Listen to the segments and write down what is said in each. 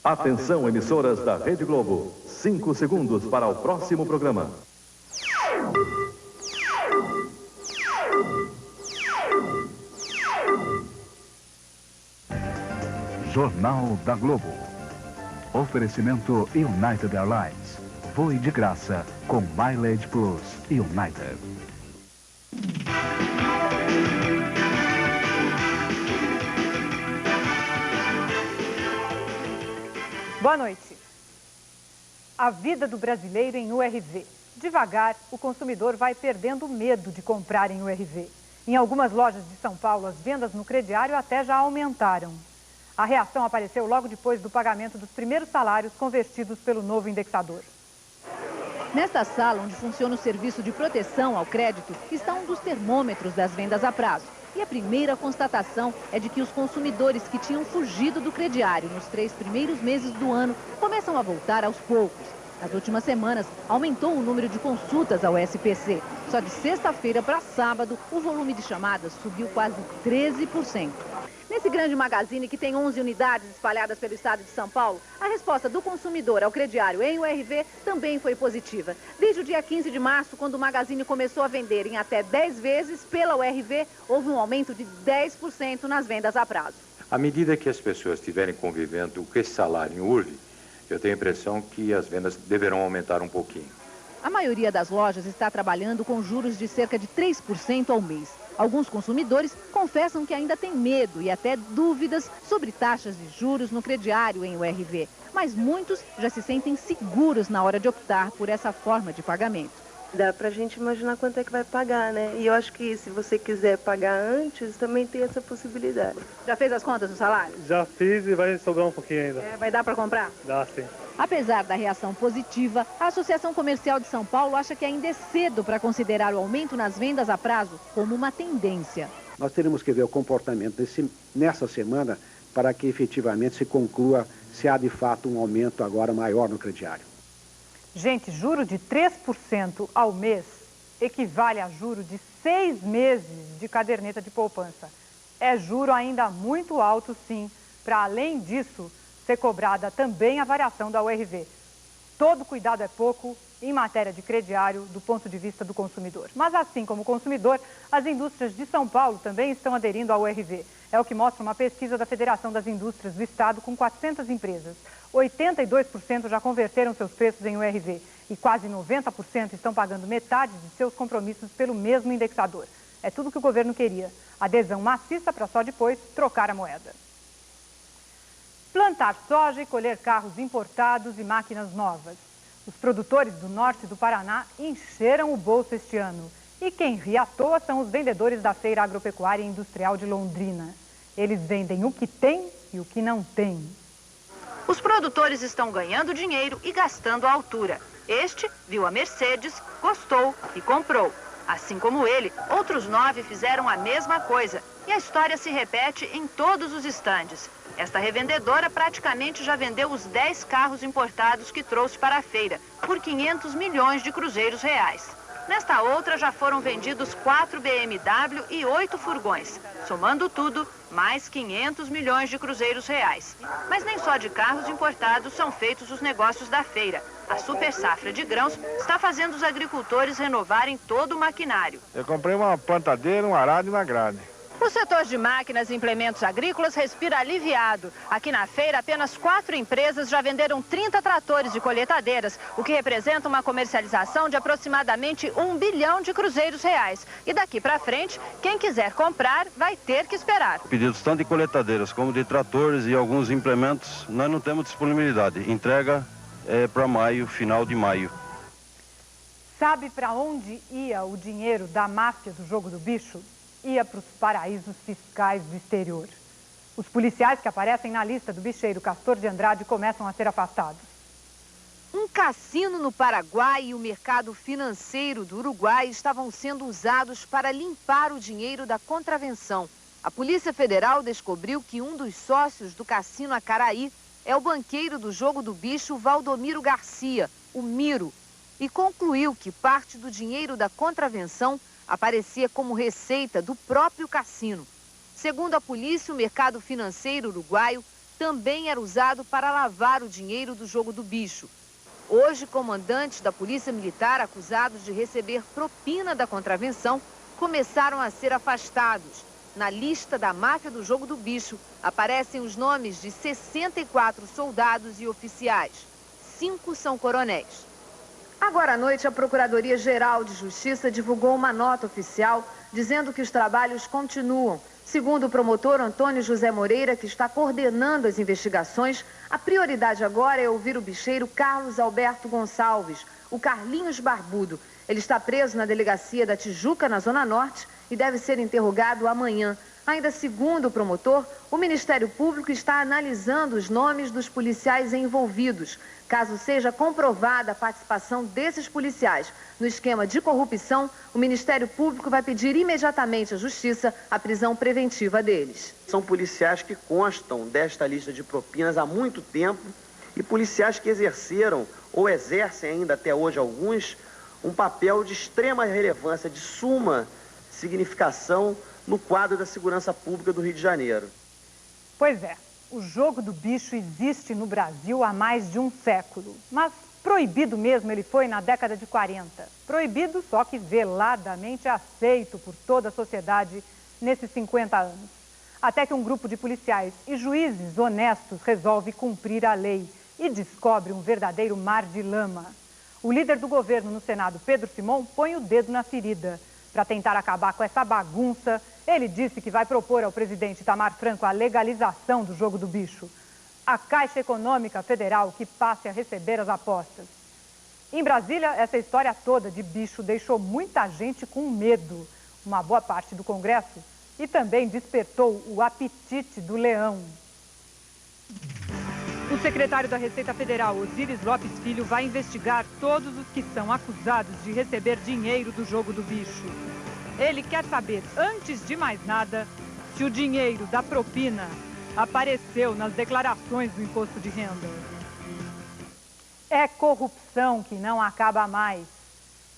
Atenção, emissoras da Rede Globo. 5 segundos para o próximo programa. Jornal da Globo. Oferecimento United Airlines. Voe de graça com Mileage Plus United. Boa noite. A vida do brasileiro em URV. Devagar, o consumidor vai perdendo medo de comprar em URV. Em algumas lojas de São Paulo, as vendas no crediário até já aumentaram. A reação apareceu logo depois do pagamento dos primeiros salários convertidos pelo novo indexador. Nesta sala, onde funciona o serviço de proteção ao crédito, está um dos termômetros das vendas a prazo. E a primeira constatação é de que os consumidores que tinham fugido do crediário nos 3 primeiros meses do ano começam a voltar aos poucos. Nas últimas semanas, aumentou o número de consultas ao SPC. Só de sexta-feira para sábado, o volume de chamadas subiu quase 13%. Nesse grande magazine, que tem 11 unidades espalhadas pelo estado de São Paulo, a resposta do consumidor ao crediário em URV também foi positiva. Desde o dia 15 de março, quando o magazine começou a vender em até 10 vezes pela URV, houve um aumento de 10% nas vendas a prazo. À medida que as pessoas estiverem convivendo com esse salário em URV, eu tenho a impressão que as vendas deverão aumentar um pouquinho. A maioria das lojas está trabalhando com juros de cerca de 3% ao mês. Alguns consumidores confessam que ainda têm medo e até dúvidas sobre taxas de juros no crediário em URV. Mas muitos já se sentem seguros na hora de optar por essa forma de pagamento. Dá pra gente imaginar quanto é que vai pagar, né? E eu acho que se você quiser pagar antes, também tem essa possibilidade. Já fez as contas do salário? Já fiz e vai sobrar um pouquinho ainda. Vai dar para comprar? Dá, sim. Apesar da reação positiva, a Associação Comercial de São Paulo acha que ainda é cedo para considerar o aumento nas vendas a prazo como uma tendência. Nós teremos que ver o comportamento nessa semana para que efetivamente se conclua se há de fato um aumento agora maior no crediário. Gente, juro de 3% ao mês equivale a juro de 6 meses de caderneta de poupança. É juro ainda muito alto, sim, para além disso ser cobrada também a variação da URV. Todo cuidado é pouco em matéria de crediário do ponto de vista do consumidor. Mas assim como o consumidor, as indústrias de São Paulo também estão aderindo ao URV. É o que mostra uma pesquisa da Federação das Indústrias do Estado com 400 empresas. 82% já converteram seus preços em URV e quase 90% estão pagando metade de seus compromissos pelo mesmo indexador. É tudo que o governo queria. Adesão maciça para só depois trocar a moeda. Plantar soja e colher carros importados e máquinas novas. Os produtores do norte do Paraná encheram o bolso este ano. E quem ri à toa são os vendedores da Feira Agropecuária e Industrial de Londrina. Eles vendem o que tem e o que não tem. Os produtores estão ganhando dinheiro e gastando à altura. Este viu a Mercedes, gostou e comprou. Assim como ele, outros 9 fizeram a mesma coisa. E a história se repete em todos os estandes. Esta revendedora praticamente já vendeu os 10 carros importados que trouxe para a feira, por 500 milhões de cruzeiros reais. Nesta outra já foram vendidos 4 BMW e 8 furgões. Somando tudo, mais 500 milhões de cruzeiros reais. Mas nem só de carros importados são feitos os negócios da feira. A super safra de grãos está fazendo os agricultores renovarem todo o maquinário. Eu comprei uma plantadeira, um arado e uma grade. O setor de máquinas e implementos agrícolas respira aliviado. Aqui na feira, apenas 4 empresas já venderam 30 tratores de colheitadeiras, o que representa uma comercialização de aproximadamente 1 bilhão de cruzeiros reais. E daqui para frente, quem quiser comprar vai ter que esperar. Pedidos tanto de colheitadeiras como de tratores e alguns implementos, nós não temos disponibilidade. Entrega para maio, final de maio. Sabe para onde ia o dinheiro da máfia do jogo do bicho? Ia para os paraísos fiscais do exterior. Os policiais que aparecem na lista do bicheiro Castor de Andrade começam a ser afastados. Um cassino no Paraguai e o mercado financeiro do Uruguai estavam sendo usados para limpar o dinheiro da contravenção. A Polícia Federal descobriu que um dos sócios do cassino Acaraí é o banqueiro do jogo do bicho Valdomiro Garcia, o Miro, e concluiu que parte do dinheiro da contravenção aparecia como receita do próprio cassino. Segundo a polícia, o mercado financeiro uruguaio também era usado para lavar o dinheiro do jogo do bicho. Hoje, comandantes da Polícia Militar acusados de receber propina da contravenção começaram a ser afastados. Na lista da máfia do jogo do bicho aparecem os nomes de 64 soldados e oficiais. 5 são coronéis. Agora à noite, a Procuradoria-Geral de Justiça divulgou uma nota oficial dizendo que os trabalhos continuam. Segundo o promotor Antônio José Moreira, que está coordenando as investigações, a prioridade agora é ouvir o bicheiro Carlos Alberto Gonçalves, o Carlinhos Barbudo. Ele está preso na delegacia da Tijuca, na Zona Norte, e deve ser interrogado amanhã. Ainda segundo o promotor, o Ministério Público está analisando os nomes dos policiais envolvidos. Caso seja comprovada a participação desses policiais no esquema de corrupção, o Ministério Público vai pedir imediatamente à Justiça a prisão preventiva deles. São policiais que constam desta lista de propinas há muito tempo e policiais que exerceram ou exercem ainda até hoje alguns um papel de extrema relevância, de suma significação no quadro da segurança pública do Rio de Janeiro. Pois é, o jogo do bicho existe no Brasil há mais de um século, mas proibido mesmo ele foi na década de 40. Proibido, só que veladamente aceito por toda a sociedade nesses 50 anos. Até que um grupo de policiais e juízes honestos resolve cumprir a lei e descobre um verdadeiro mar de lama. O líder do governo no Senado, Pedro Simon, põe o dedo na ferida. Para tentar acabar com essa bagunça, ele disse que vai propor ao presidente Itamar Franco a legalização do jogo do bicho. A Caixa Econômica Federal que passe a receber as apostas. Em Brasília, essa história toda de bicho deixou muita gente com medo, uma boa parte do Congresso, e também despertou o apetite do leão. O secretário da Receita Federal, Osíris Lopes Filho, vai investigar todos os que são acusados de receber dinheiro do jogo do bicho. Ele quer saber, antes de mais nada, se o dinheiro da propina apareceu nas declarações do imposto de renda. É corrupção que não acaba mais.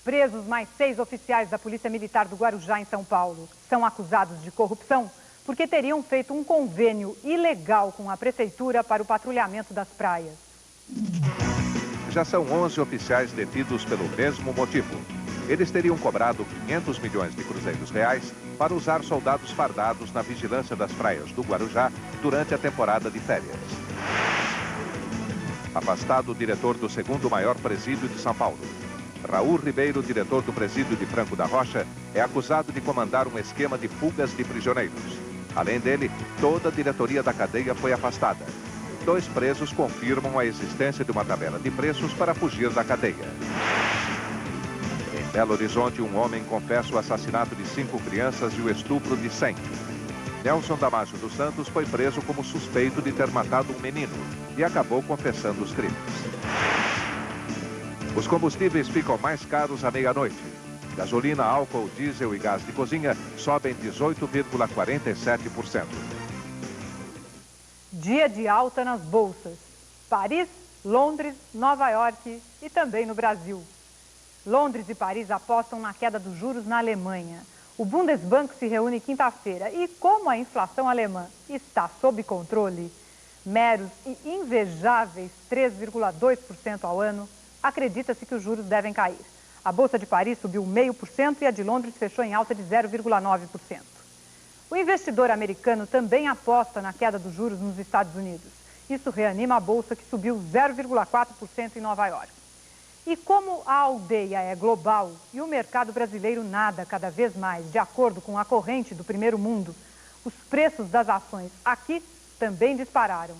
Presos mais 6 oficiais da Polícia Militar do Guarujá, em São Paulo, são acusados de corrupção porque teriam feito um convênio ilegal com a prefeitura para o patrulhamento das praias. Já são 11 oficiais detidos pelo mesmo motivo. Eles teriam cobrado 500 milhões de cruzeiros reais para usar soldados fardados na vigilância das praias do Guarujá durante a temporada de férias. Afastado o diretor do 2º maior presídio de São Paulo. Raul Ribeiro, diretor do presídio de Franco da Rocha, é acusado de comandar um esquema de fugas de prisioneiros. Além dele, toda a diretoria da cadeia foi afastada. 2 presos confirmam a existência de uma tabela de preços para fugir da cadeia. Em Belo Horizonte, um homem confessa o assassinato de 5 crianças e o estupro de 100. Nelson Damasio dos Santos foi preso como suspeito de ter matado um menino e acabou confessando os crimes. Os combustíveis ficam mais caros à meia-noite. Gasolina, álcool, diesel e gás de cozinha sobem 18,47%. Dia de alta nas bolsas. Paris, Londres, Nova York e também no Brasil. Londres e Paris apostam na queda dos juros na Alemanha. O Bundesbank se reúne quinta-feira e, como a inflação alemã está sob controle, meros e invejáveis 3,2% ao ano, acredita-se que os juros devem cair. A Bolsa de Paris subiu 0,5% e a de Londres fechou em alta de 0,9%. O investidor americano também aposta na queda dos juros nos Estados Unidos. Isso reanima a Bolsa, que subiu 0,4% em Nova York. E como a aldeia é global e o mercado brasileiro nada cada vez mais de acordo com a corrente do primeiro mundo, os preços das ações aqui também dispararam.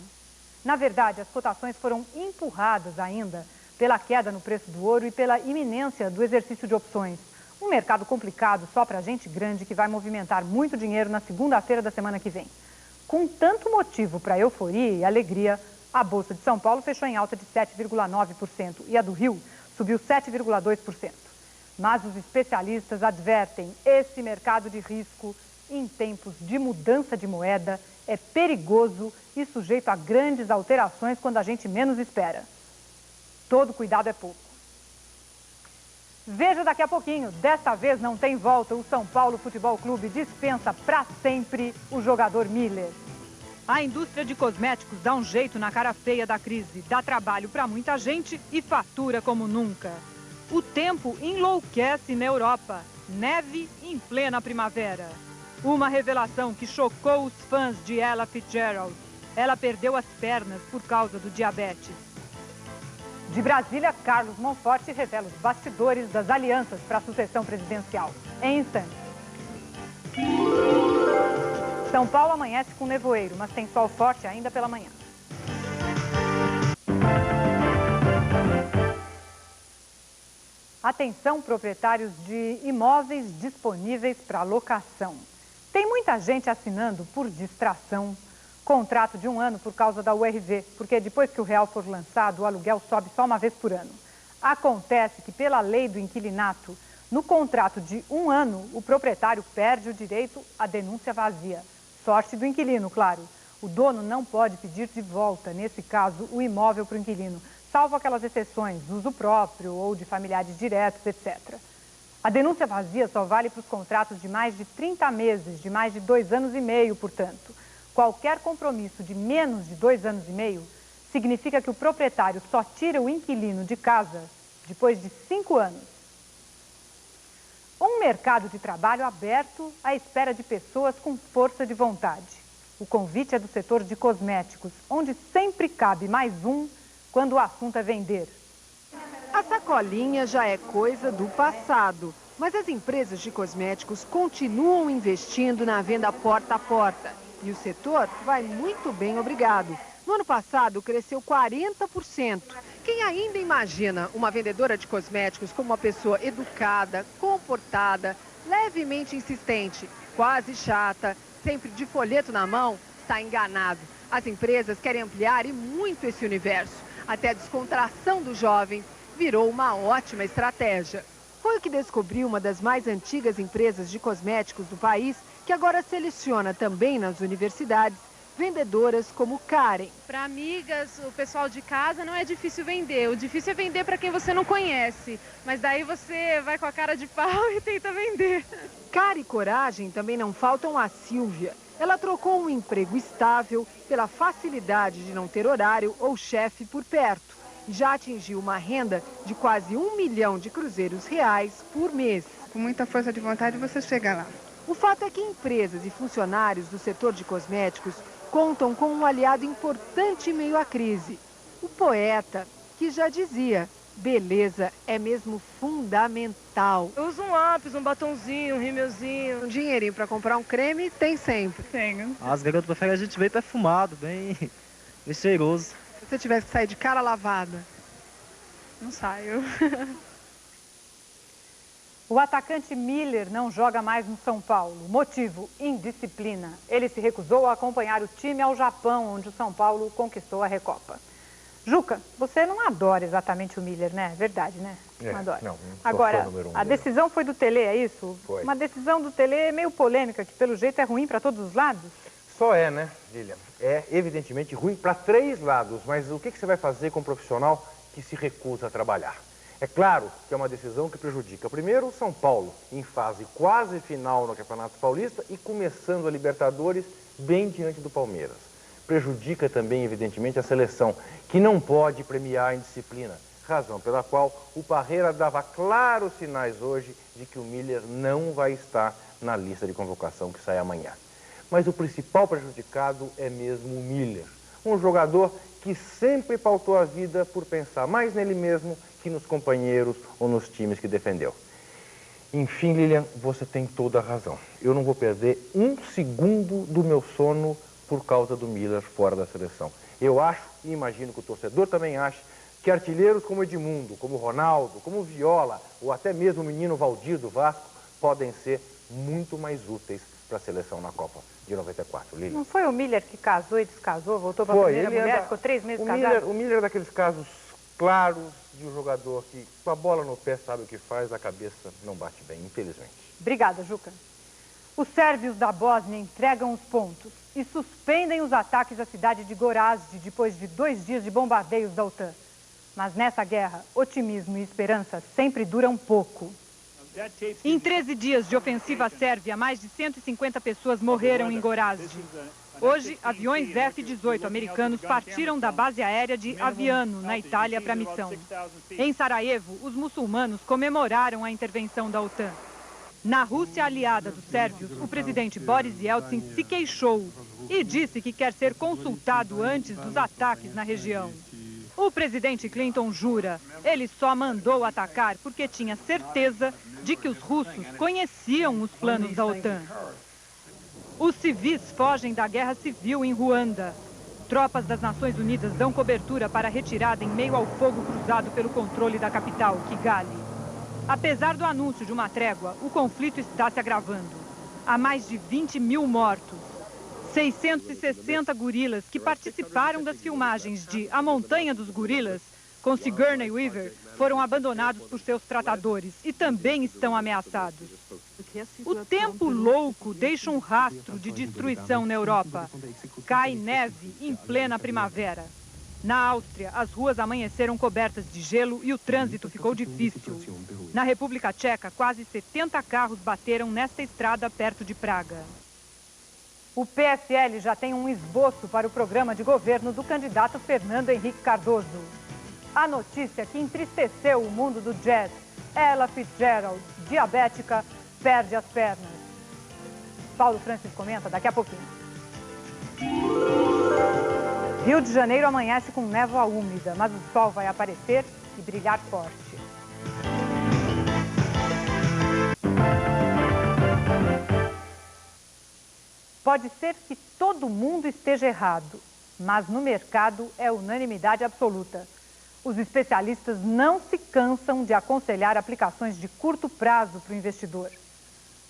Na verdade, as cotações foram empurradas ainda pela queda no preço do ouro e pela iminência do exercício de opções. Um mercado complicado só para gente grande que vai movimentar muito dinheiro na segunda-feira da semana que vem. Com tanto motivo para euforia e alegria, a Bolsa de São Paulo fechou em alta de 7,9% e a do Rio subiu 7,2%. Mas os especialistas advertem, esse mercado de risco, em tempos de mudança de moeda, é perigoso e sujeito a grandes alterações quando a gente menos espera. Todo cuidado é pouco. Veja daqui a pouquinho, desta vez não tem volta, o São Paulo Futebol Clube dispensa para sempre o jogador Miller. A indústria de cosméticos dá um jeito na cara feia da crise, dá trabalho para muita gente e fatura como nunca. O tempo enlouquece na Europa, neve em plena primavera. Uma revelação que chocou os fãs de Ella Fitzgerald. Ela perdeu as pernas por causa do diabetes. De Brasília, Carlos Monforte revela os bastidores das alianças para a sucessão presidencial. Em instantes. São Paulo amanhece com nevoeiro, mas tem sol forte ainda pela manhã. Atenção, proprietários de imóveis disponíveis para locação. Tem muita gente assinando por distração contrato de 1 ano por causa da URV, porque depois que o real for lançado, o aluguel sobe só uma vez por ano. Acontece que, pela lei do inquilinato, no contrato de 1 ano, o proprietário perde o direito à denúncia vazia. Sorte do inquilino, claro. O dono não pode pedir de volta, nesse caso, o imóvel para o inquilino, salvo aquelas exceções, uso próprio ou de familiares diretos, etc. A denúncia vazia só vale para os contratos de mais de 30 meses, de mais de 2 anos e meio, portanto. Qualquer compromisso de menos de 2 anos e meio significa que o proprietário só tira o inquilino de casa depois de 5 anos. Um mercado de trabalho aberto à espera de pessoas com força de vontade. O convite é do setor de cosméticos, onde sempre cabe mais um quando o assunto é vender. A sacolinha já é coisa do passado, mas as empresas de cosméticos continuam investindo na venda porta a porta. E o setor vai muito bem, obrigado. No ano passado, cresceu 40%. Quem ainda imagina uma vendedora de cosméticos como uma pessoa educada, comportada, levemente insistente, quase chata, sempre de folheto na mão, está enganado. As empresas querem ampliar e muito esse universo. Até a descontração dos jovens virou uma ótima estratégia. Foi o que descobriu uma das mais antigas empresas de cosméticos do país, que agora seleciona também nas universidades vendedoras como Karen. Para amigas, o pessoal de casa não é difícil vender. O difícil é vender para quem você não conhece. Mas daí você vai com a cara de pau e tenta vender. Cara e coragem também não faltam a Silvia. Ela trocou um emprego estável pela facilidade de não ter horário ou chefe por perto. E já atingiu uma renda de quase 1 milhão de cruzeiros reais por mês. Com muita força de vontade você chega lá. O fato é que empresas e funcionários do setor de cosméticos contam com um aliado importante em meio à crise. O poeta, que já dizia, beleza é mesmo fundamental. Eu uso um lápis, um batonzinho, um rímelzinho. Um dinheirinho para comprar um creme tem sempre. Tenho. As garotas preferem a gente bem perfumado, bem cheiroso. Se você tivesse que sair de cara lavada? Não saio. O atacante Miller não joga mais no São Paulo. Motivo, indisciplina. Ele se recusou a acompanhar o time ao Japão, onde o São Paulo conquistou a Recopa. Juca, você não adora exatamente o Miller, né? Verdade, né? Não adora. Não agora, a decisão foi do Tele, é isso? Foi. Uma decisão do Tele meio polêmica, que pelo jeito é ruim para todos os lados? Só é, né, Lilian? É evidentemente ruim para 3 lados, mas o que você vai fazer com um profissional que se recusa a trabalhar? É claro que é uma decisão que prejudica, primeiro, o São Paulo, em fase quase final no Campeonato Paulista e começando a Libertadores bem diante do Palmeiras. Prejudica também, evidentemente, a seleção, que não pode premiar a indisciplina, razão pela qual o Parreira dava claros sinais hoje de que o Miller não vai estar na lista de convocação que sai amanhã. Mas o principal prejudicado é mesmo o Miller, um jogador que sempre pautou a vida por pensar mais nele mesmo que nos companheiros ou nos times que defendeu. Enfim, Lilian, você tem toda a razão. Eu não vou perder 1 segundo do meu sono por causa do Miller fora da seleção. Eu acho, e imagino que o torcedor também acha, que artilheiros como Edmundo, como Ronaldo, como Viola, ou até mesmo o menino Valdir do Vasco, podem ser muito mais úteis para a seleção na Copa de 94, Lilian. Não foi o Miller que casou e descasou, voltou para a primeira mulher, ficou 3 meses casado? O Miller é daqueles casos claros de um jogador que, com a bola no pé, sabe o que faz, a cabeça não bate bem, infelizmente. Obrigada, Juca. Os sérvios da Bósnia entregam os pontos e suspendem os ataques à cidade de Gorazde depois de 2 dias de bombardeios da OTAN. Mas nessa guerra, otimismo e esperança sempre duram pouco. Em 13 dias de ofensiva sérvia, mais de 150 pessoas morreram em Gorazde. Hoje, aviões F-18 americanos partiram da base aérea de Aviano, na Itália, para a missão. Em Sarajevo, os muçulmanos comemoraram a intervenção da OTAN. Na Rússia aliada dos sérvios, o presidente Boris Yeltsin se queixou e disse que quer ser consultado antes dos ataques na região. O presidente Clinton jura, ele só mandou atacar porque tinha certeza de que os russos conheciam os planos da OTAN. Os civis fogem da guerra civil em Ruanda. Tropas das Nações Unidas dão cobertura para a retirada em meio ao fogo cruzado pelo controle da capital, Kigali. Apesar do anúncio de uma trégua, o conflito está se agravando. Há mais de 20 mil mortos. 660 gorilas que participaram das filmagens de A Montanha dos Gorilas, com Sigourney Weaver, foram abandonados por seus tratadores e também estão ameaçados. O tempo louco deixa um rastro de destruição na Europa. Cai neve em plena primavera. Na Áustria, as ruas amanheceram cobertas de gelo e o trânsito ficou difícil. Na República Tcheca, quase 70 carros bateram nesta estrada perto de Praga. O PSL já tem um esboço para o programa de governo do candidato Fernando Henrique Cardoso. A notícia que entristeceu o mundo do jazz: Ella Fitzgerald, diabética, perde as pernas. Paulo Francis comenta daqui a pouquinho. Rio de Janeiro amanhece com névoa úmida, mas o sol vai aparecer e brilhar forte. Pode ser que todo mundo esteja errado, mas no mercado é unanimidade absoluta. Os especialistas não se cansam de aconselhar aplicações de curto prazo para o investidor.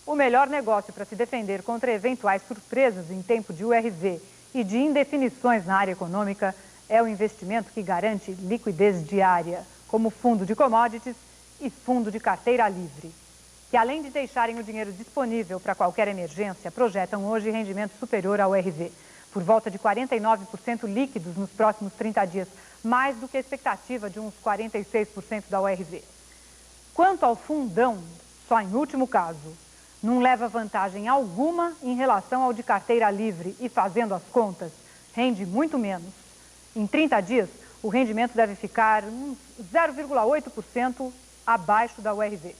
O melhor negócio para se defender contra eventuais surpresas em tempo de URV e de indefinições na área econômica é o investimento que garante liquidez diária, como fundo de commodities e fundo de carteira livre, que além de deixarem o dinheiro disponível para qualquer emergência, projetam hoje rendimento superior ao URV, por volta de 49% líquidos nos próximos 30 dias, mais do que a expectativa de uns 46% da URV. Quanto ao fundão, só em último caso, não leva vantagem alguma em relação ao de carteira livre e, fazendo as contas, rende muito menos. Em 30 dias, o rendimento deve ficar uns 0,8% abaixo da URV.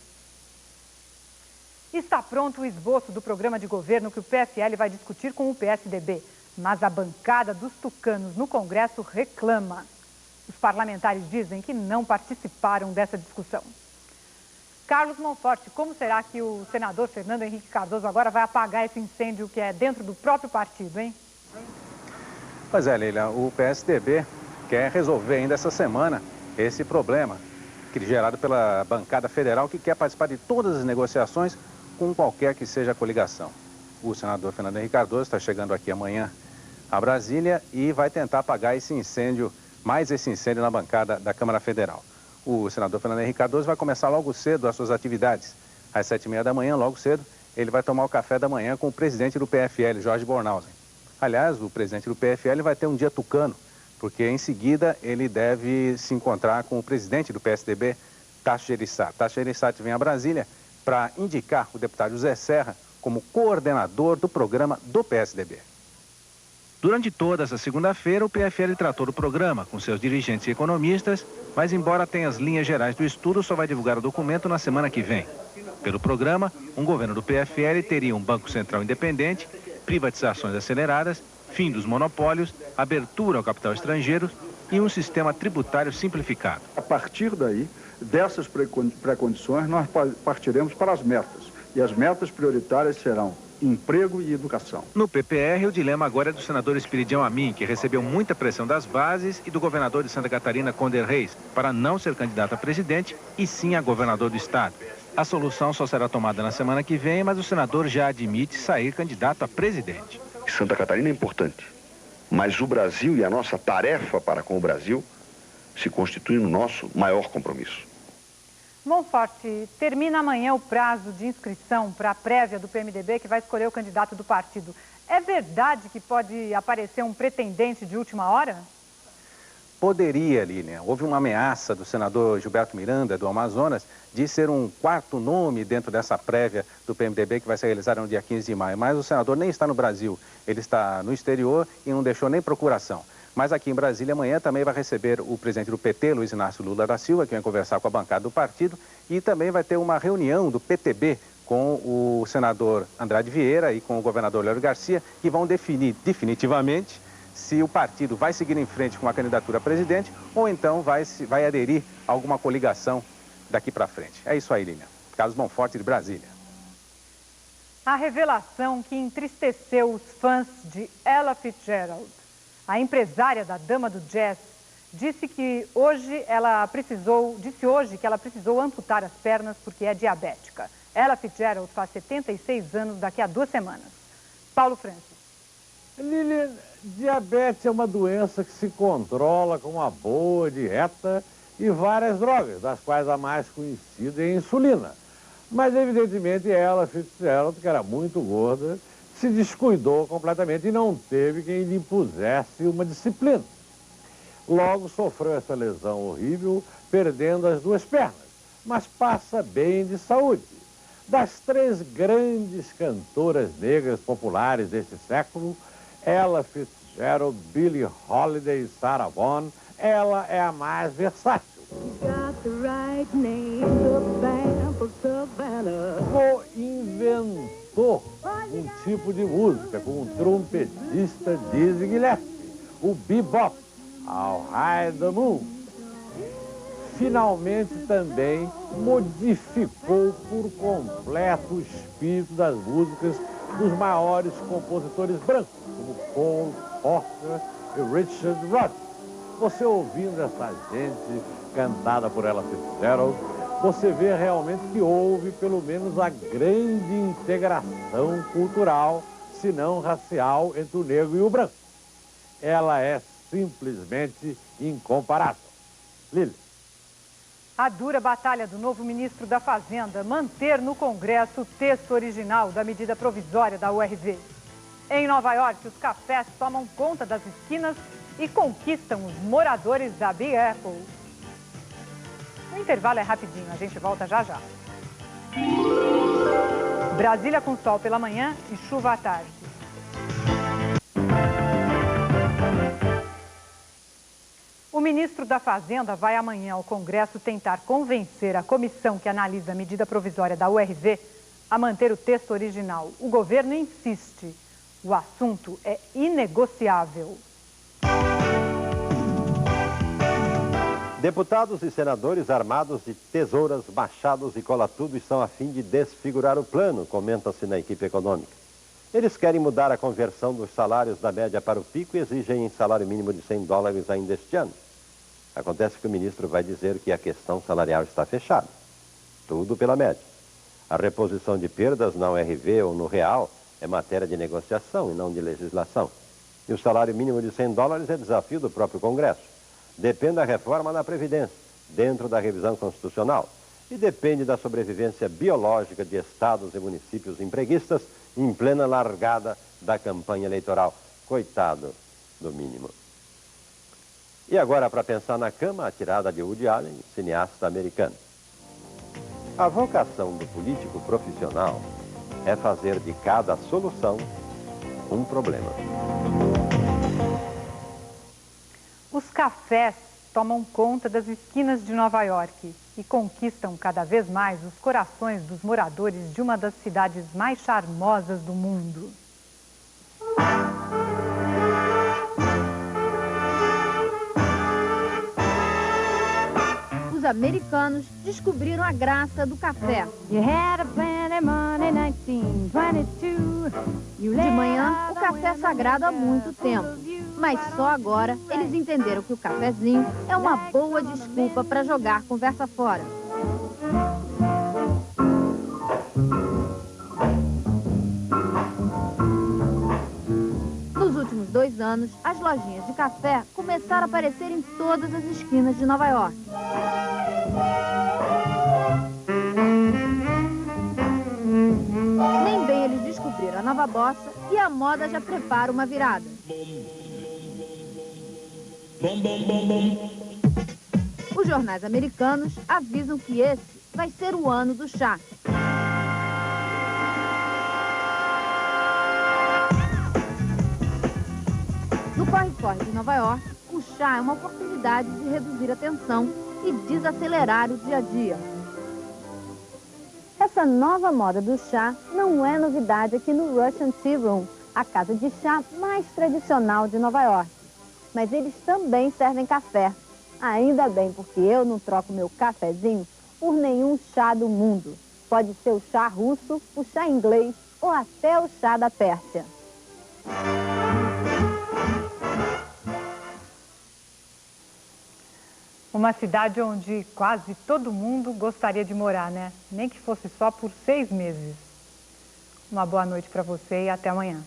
Está pronto o esboço do programa de governo que o PFL vai discutir com o PSDB, mas a bancada dos tucanos no Congresso reclama. Os parlamentares dizem que não participaram dessa discussão. Carlos Monforte, como será que o senador Fernando Henrique Cardoso agora vai apagar esse incêndio que é dentro do próprio partido, hein? Pois é, Leila, o PSDB quer resolver ainda essa semana esse problema gerado pela bancada federal que quer participar de todas as negociações com qualquer que seja a coligação. O senador Fernando Henrique Cardoso está chegando aqui amanhã a Brasília e vai tentar apagar esse incêndio, mais esse incêndio na bancada da Câmara Federal. O senador Fernando Henrique Cardoso vai começar logo cedo as suas atividades. Às 7h30 da manhã, logo cedo, ele vai tomar o café da manhã com o presidente do PFL, Jorge Bornhausen. Aliás, o presidente do PFL vai ter um dia tucano, porque em seguida ele deve se encontrar com o presidente do PSDB, Tasso Gereissati. Tasso Gereissati vem a Brasília para indicar o deputado José Serra como coordenador do programa do PSDB. Durante toda essa segunda-feira, o PFL tratou do programa com seus dirigentes e economistas, mas embora tenha as linhas gerais do estudo, só vai divulgar o documento na semana que vem. Pelo programa, um governo do PFL teria um Banco Central independente, privatizações aceleradas, fim dos monopólios, abertura ao capital estrangeiro e um sistema tributário simplificado. A partir daí, dessas pré-condições, nós partiremos para as metas. E as metas prioritárias serão emprego e educação. No PPR, o dilema agora é do senador Espiridião Amin, que recebeu muita pressão das bases, e do governador de Santa Catarina, Conder Reis, para não ser candidato a presidente e sim a governador do estado. A solução só será tomada na semana que vem, mas o senador já admite sair candidato a presidente. Santa Catarina é importante, mas o Brasil e a nossa tarefa para com o Brasil se constitui no nosso maior compromisso. Monforte, termina amanhã o prazo de inscrição para a prévia do PMDB, que vai escolher o candidato do partido. É verdade que pode aparecer um pretendente de última hora? poderia, Lilian, houve uma ameaça do senador Gilberto Miranda, do Amazonas, de ser um quarto nome dentro dessa prévia do PMDB que vai ser realizada no dia 15 de maio. Mas o senador nem está no Brasil, ele está no exterior e não deixou nem procuração. Mas aqui em Brasília, amanhã também vai receber o presidente do PT, Luiz Inácio Lula da Silva, que vai conversar com a bancada do partido, e também vai ter uma reunião do PTB com o senador Andrade Vieira e com o governador Léo Garcia, que vão definir definitivamente se o partido vai seguir em frente com a candidatura a presidente ou então vai aderir a alguma coligação daqui para frente. É isso aí, Lilian. Carlos Bonforte, de Brasília. A revelação que entristeceu os fãs de Ella Fitzgerald. A empresária da dama do jazz disse hoje que ela precisou amputar as pernas porque é diabética. Ella Fitzgerald faz 76 anos daqui a 2 semanas. Paulo Francis. Lilian, diabetes é uma doença que se controla com uma boa dieta e várias drogas, das quais a mais conhecida é a insulina. Mas, evidentemente, Ella Fitzgerald, que era muito gorda, se descuidou completamente e não teve quem lhe impusesse uma disciplina. Logo sofreu essa lesão horrível, perdendo as 2 pernas, mas passa bem de saúde. Das 3 grandes cantoras negras populares deste século, Ella Fitzgerald, Billie Holiday e Sarah Vaughan, ela é a mais versátil. Inventou um tipo de música com um trompetista Dizzy Gillespie, o bebop, I'll Hide the Moon. Finalmente também modificou por completo o espírito das músicas dos maiores compositores brancos, como Cole Porter e Richard Rodgers. Você ouvindo essa gente cantada por Ella Fitzgerald, você vê realmente que houve pelo menos a grande integração cultural, se não racial, entre o negro e o branco. Ela é simplesmente incomparável. Lili. A dura batalha do novo ministro da Fazenda manter no Congresso o texto original da medida provisória da URV. Em Nova York, os cafés tomam conta das esquinas e conquistam os moradores da Big Apple. O intervalo é rapidinho, a gente volta já já. Brasília com sol pela manhã e chuva à tarde. O ministro da Fazenda vai amanhã ao Congresso tentar convencer a comissão que analisa a medida provisória da URV a manter o texto original. O governo insiste. O assunto é inegociável. Deputados e senadores armados de tesouras, machados e cola-tudo estão a fim de desfigurar o plano, comenta-se na equipe econômica. Eles querem mudar a conversão dos salários da média para o pico e exigem salário mínimo de $100 ainda este ano. Acontece que o ministro vai dizer que a questão salarial está fechada. Tudo pela média. A reposição de perdas na URV ou no real é matéria de negociação e não de legislação. E o salário mínimo de $100 é desafio do próprio Congresso. Depende da reforma da Previdência, dentro da revisão constitucional. E depende da sobrevivência biológica de estados e municípios empreguistas em plena largada da campanha eleitoral. Coitado do mínimo. E agora, para pensar na cama, a tirada de Woody Allen, cineasta americano. A vocação do político profissional é fazer de cada solução um problema. Os cafés tomam conta das esquinas de Nova York e conquistam cada vez mais os corações dos moradores de uma das cidades mais charmosas do mundo. Os americanos descobriram a graça do café. De manhã, o café é sagrado há muito tempo. Mas só agora eles entenderam que o cafezinho é uma boa desculpa para jogar conversa fora. Nos últimos 2 anos, as lojinhas de café começaram a aparecer em todas as esquinas de Nova York. Nem bem eles descobriram a nova bossa e a moda já prepara uma virada. Os jornais americanos avisam que esse vai ser o ano do chá. No corre-corre de Nova York, o chá é uma oportunidade de reduzir a tensão e desacelerar o dia a dia. Essa nova moda do chá não é novidade aqui no Russian Tea Room, a casa de chá mais tradicional de Nova York. Mas eles também servem café. Ainda bem, porque eu não troco meu cafezinho por nenhum chá do mundo. Pode ser o chá russo, o chá inglês ou até o chá da Pérsia. Uma cidade onde quase todo mundo gostaria de morar, né? Nem que fosse só por 6 meses. Uma boa noite para você e até amanhã.